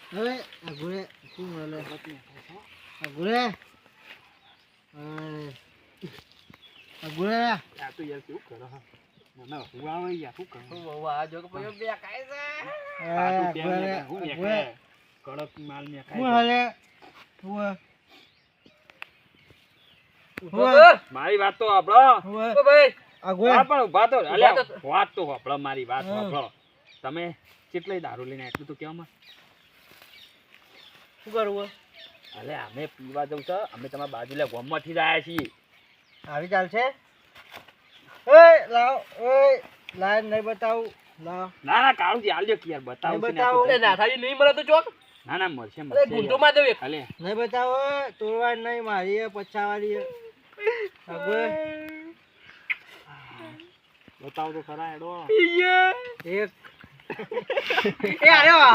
હવે અઘુરે શું બોલે અઘુરે અઘુરે આ તો યાર શું કરો હા મને હું આવે યાર શું કરો હું આ જો કે પછી બે કાય છે આ તો બે હું ને કડક માલ ને હું ખાય હાલે હું મારી વાત તો સાંભળો ઓ ભાઈ અઘુરે હા પણ ઉભા તો અલ્યા ઉભા તો. વાત તો સાંભળો મારી વાત હા. સાંભળો તમે કેટલી દારૂ લઈને એટલું તો કહેવામાં શું કરવું અલે અમે પીવા જવું છે અમે તમારા બાજુલા ગામમાંથી જ આવ્યા છીએ આવી ચાલશે ઓય લાવ ઓય લાઈન નહીં બતાવું લાવ ના ના કાળુજી આલજો કે યાર બતાવું છે ને આ તો એટલે નાથાજી નહીં મળે તો ચોક ના ના મળશે અરે મળશે ગુંડો યાર. માં દઉં એક અલે નહીં બતાવો તોડવા નહીં મારી પછાવાળી અઘુરે બતાવો તો ખરા એડો એક એ આયો